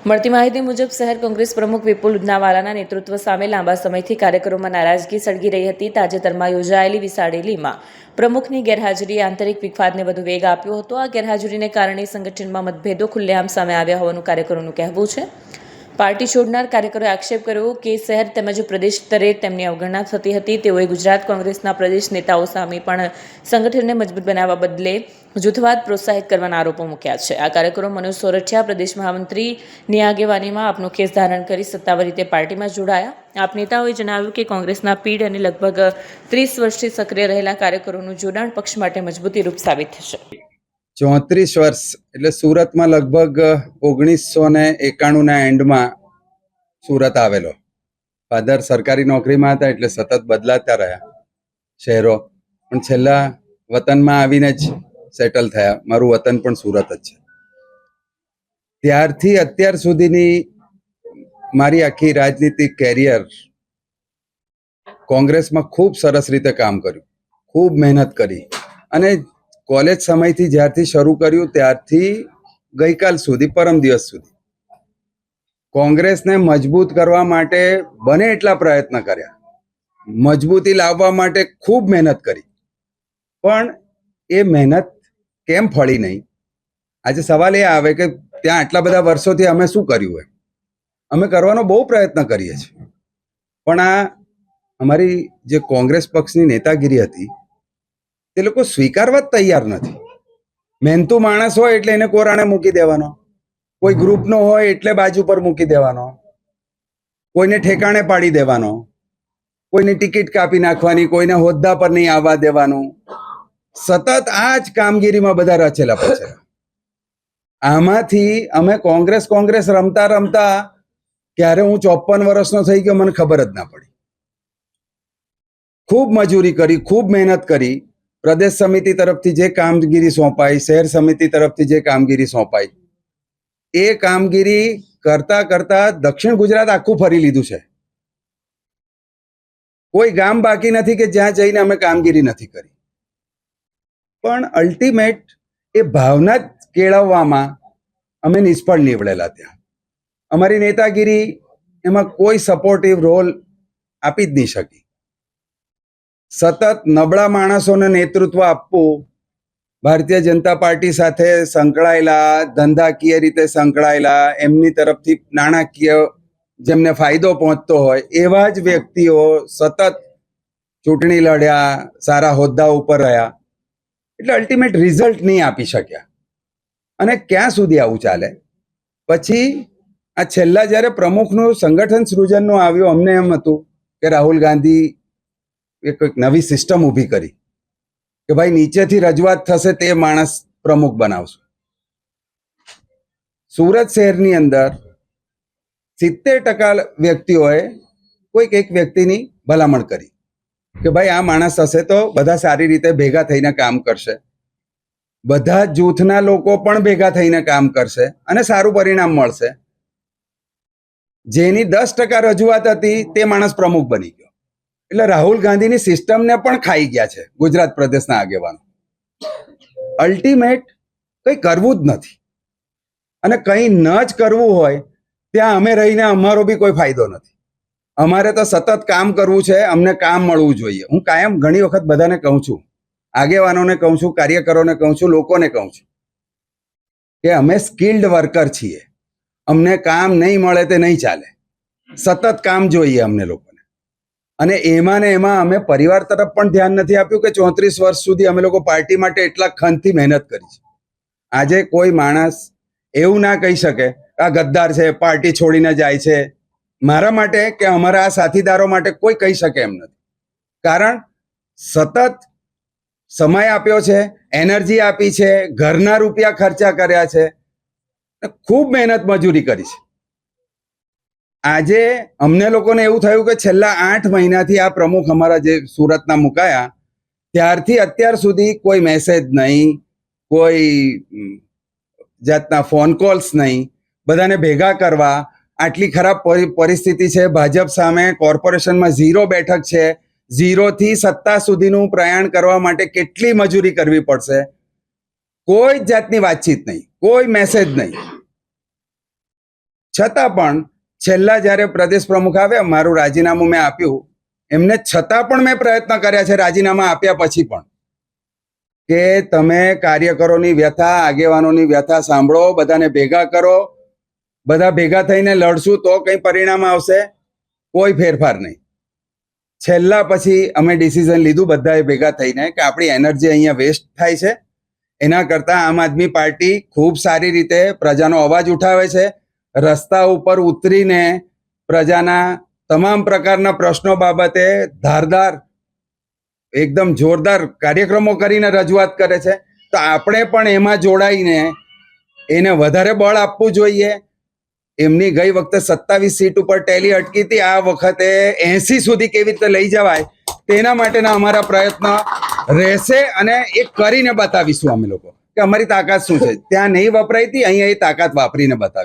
મળતી માહિતી મુજબ શહેર કોંગ્રેસ પ્રમુખ વિપુલ ઉદનાવાલાના નેતૃત્વ સામે લાંબા સમયથી કાર્યકરોમાં નારાજગી સળગી રહી હતી. તાજેતરમાં યોજાયેલી વિસાડેલીમાં પ્રમુખની ગેરહાજરીએ આંતરિક વિવાદને વધુ વેગ આપ્યો હતો. આ ગેરહાજરીને કારણે સંગઠનમાં મતભેદો ખુલ્લેઆમ સામે આવ્યા હોવાનું કાર્યકરોનું કહેવું છે. પાર્ટી છોડનાર કાર્યકરોએ આક્ષેપ કર્યો કે શહેર તેમજ પ્રદેશ સ્તરે તેમની અવગણના થતી હતી. તેઓએ ગુજરાત કોંગ્રેસના પ્રદેશ નેતાઓ સામે પણ સંગઠનને મજબૂત બનાવવા બદલે જૂથવાદ પ્રોત્સાહિત કરવાના આરોપો મૂક્યા છે. આ કાર્યકરો મનોજ સોરઠિયા પ્રદેશ મહામંત્રીની આગેવાનીમાં આપનો કેસ ધારણ કરી સત્તાવાર રીતે પાર્ટીમાં જોડાયા. આપ નેતાઓએ જણાવ્યું કે કોંગ્રેસના પીઢ અને લગભગ 30 વર્ષથી સક્રિય રહેલા કાર્યકરોનું જોડાણ પક્ષ માટે મજબૂતીરૂપ સાબિત થશે. 34 વર્ષ એટલે સુરતમાં લગભગ 1991 ના એન્ડમાં સુરત આવેલો. ફાધર સરકારી નોકરીમાં હતા એટલે સતત બદલાતા રહ્યા શહેરો, પણ છેલ્લા વતનમાં આવીને જ સેટલ થયા. મારું વતન પણ સુરત જ છે. ત્યારથી અત્યાર સુધીની મારી આખી રાજનીતિક કેરિયર કોંગ્રેસમાં ખૂબ સરસ રીતે કામ કર્યું, ખૂબ મહેનત કરી અને કોલેજ સમયથી જ્યારથી શરૂ કર્યું ત્યારથી ગઈકાલ સુધી, પરમ દિવસ સુધી કોંગ્રેસને મજબૂત કરવા માટે બને એટલા પ્રયત્ન કર્યા, મજબૂતી લાવવા માટે ખૂબ મહેનત કરી, પણ એ મહેનત કેમ ફળી નહીં? આજે સવાલ એ આવે કે ત્યાં આટલા બધા વર્ષોથી અમે શું કર્યું હોય? અમે કરવાનો બહુ પ્રયત્ન કરીએ છીએ, પણ આ અમારી જે કોંગ્રેસ પક્ષની નેતાગીરી હતી તે લોકો સ્વીકારવા જ તૈયાર નથી. મહેનતુ માણસ હોય એટલે એને કોરાણે મૂકી દેવાનો, કોઈ ગ્રુપનો હોય એટલે બાજુ પર મૂકી દેવાનો, કોઈને ઠેકાણે પાડી દેવાનો, કોઈની ટિકિટ કાપી નાખવાની, કોઈને હોદ્દા પર નહીં આવવા દેવાનું. સતત આ જ કામગીરીમાં બધા રચેલા પચેલા. આમાંથી અમે કોંગ્રેસ રમતા રમતા ક્યારે હું 54 વર્ષનો થઈ ગયો મને ખબર જ ના પડી. ખૂબ મજૂરી કરી, ખૂબ મહેનત કરી. પ્રદેશ સમિતિ તરફથી જે કામગીરી સોંપાઈ, શહેર સમિતિ તરફથી જે કામગીરી સોંપાઈ, એ કામગીરી કરતા કરતા દક્ષિણ ગુજરાત આખું ફરી લીધું છે. કોઈ ગામ બાકી નથી કે જ્યાં જઈને અમે કામગીરી નથી કરી. પણ અલ્ટિમેટ એ ભાવના જ કેળવવામાં અમે નિષ્ફળ નીવડેલા. ત્યાં અમારી નેતાગીરી એમાં કોઈ સપોર્ટિવ રોલ આપી જ નહીં શકી. સતત નબળા માણસોને નેતૃત્વ આપવું, ભારતીય જનતા પાર્ટી સાથે સંકળાયેલા, ધંધાકીય રીતે સંકળાયેલા, એમની તરફથી નાણાકીય જેમને ફાયદો પહોંચતો હોય એવા જ વ્યક્તિઓ સતત ચૂંટણી લડ્યા, સારા હોદ્દા ઉપર રહ્યા, એટલે અલ્ટિમેટ રિઝલ્ટ નહીં આપી શક્યા. અને ક્યાં સુધી આવું ચાલે? પછી આ છેલ્લા જ્યારે પ્રમુખનું સંગઠન સૃજનનું આવ્યું, અમને એમ હતું કે રાહુલ ગાંધી એ કોઈક નવી સિસ્ટમ ઊભી કરી કે ભાઈ નીચેથી રજૂઆત થશે તે માણસ પ્રમુખ બનાવશું. સુરત શહેરની અંદર 70% વ્યક્તિઓએ કોઈક એક વ્યક્તિની ભલામણ કરી કે ભાઈ આ માણસ હશે તો બધા સારી રીતે ભેગા થઈને કામ કરશે, બધા જૂથના લોકો પણ ભેગા થઈને કામ કરશે અને સારું પરિણામ મળશે. જેની 10% રજૂઆત હતી તે માણસ પ્રમુખ બની ગયો. એટલે રાહુલ ગાંધીની સિસ્ટમને પણ ખાઈ ગયા છે ગુજરાત પ્રદેશના આગેવાનો. અલ્ટિમેટ કંઈ કરવું જ નથી, અને કંઈ ન જ કરવું હોય ત્યાં અમે રહીને અમારો બી કોઈ ફાયદો નથી. અમારે તો સતત કામ કરવું છે, અમને કામ મળવું જોઈએ. હું કાયમ ઘણી વખત બધાને કહું છું, આગેવાનોને કહું છું, કાર્યકરોને કહું છું, લોકોને કહું છું કે અમે સ્કિલ્ડ વર્કર છીએ. અમને કામ નહીં મળે તે નહીં ચાલે. સતત કામ જોઈએ અમને લોકોને. અને એમાં ને એમાં અમે પરિવાર તરફ પણ ધ્યાન નથી આપ્યું કે 34 વર્ષ સુધી અમે લોકો પાર્ટી માટે એટલા ખંતથી મહેનત કરી છે. આજે કોઈ માણસ એવું ના કહી શકે આ ગદ્દાર છે, પાર્ટી છોડીને જાય છે. મારા માટે કે અમારા આ સાથીદારો માટે કોઈ કહી શકે એમ નથી. કારણ સતત સમય આપ્યો છે, એનર્જી આપી છે, ઘરના રૂપિયા ખર્ચા કર્યા છે, ખૂબ મહેનત મજૂરી કરી છે. આજે અમને લોકોને એવું થયું કે છેલ્લા 8 મહિનાથી આ પ્રમુખ અમારા જે સુરતના મુકાયા ત્યારથી અત્યાર સુધી કોઈ મેસેજ નહીં, કોઈ જાતના ફોન કોલ્સ નહીં. બધાને ભેગા કરવા, આટલી ખરાબ પરિસ્થિતિ છે, ભાજપ સામે કોર્પોરેશનમાં 0 બેઠક છે, 0 થી સત્તા સુધીનું પ્રયાણ કરવા માટે કેટલી મજૂરી કરવી પડશે, કોઈ જાતની વાતચીત નહીં, કોઈ મેસેજ નહીં. છતાં પણ છેલ્લા જ્યારે પ્રદેશ પ્રમુખ આવ્યા, મારું રાજીનામું મેં આપ્યું, એમને છતાં પણ મેં પ્રયત્ન કર્યા છે રાજીનામા આપ્યા પછી પણ, કે તમે કાર્યકરોની વ્યથા, આગેવાનોની વ્યથા સાંભળો, બધાને ભેગા કરો, બધા ભેગા થઈને લડશું તો કંઈ પરિણામ આવશે, કોઈ ફેરફાર નહીં. છેલ્લા પછી અમે ડિસિઝન લીધું બધાએ ભેગા થઈને કે આપણી એનર્જી અહીંયા વેસ્ટ થાય છે, એના કરતાં આમ આદમી પાર્ટી ખૂબ સારી રીતે પ્રજાનો અવાજ ઉઠાવે છે, રસ્તા ઉપર ઉતરીને પ્રજાના તમામ પ્રકારના પ્રશ્નો બાબતે ધારદાર, એકદમ જોરદાર કાર્યક્રમો કરીને રજૂઆત કરે છે. તો આપણે પણ એમાં જોડાઈને એને વધારે બળ આપવું જોઈએ. એમની ગઈ વખતે 27 સીટ ઉપર ટેલી અટકી હતી, આ વખતે 80 સુધી કેવી રીતે લઈ જવાય તેના માટેના અમારા પ્રયત્ન રહેશે, અને એ કરીને બતાવીશું અમે લોકો કે અમારી તાકાત શું છે. ત્યાં નહીં વપરાઈ હતી, અહીંયા એ તાકાત વાપરીને બતાવી.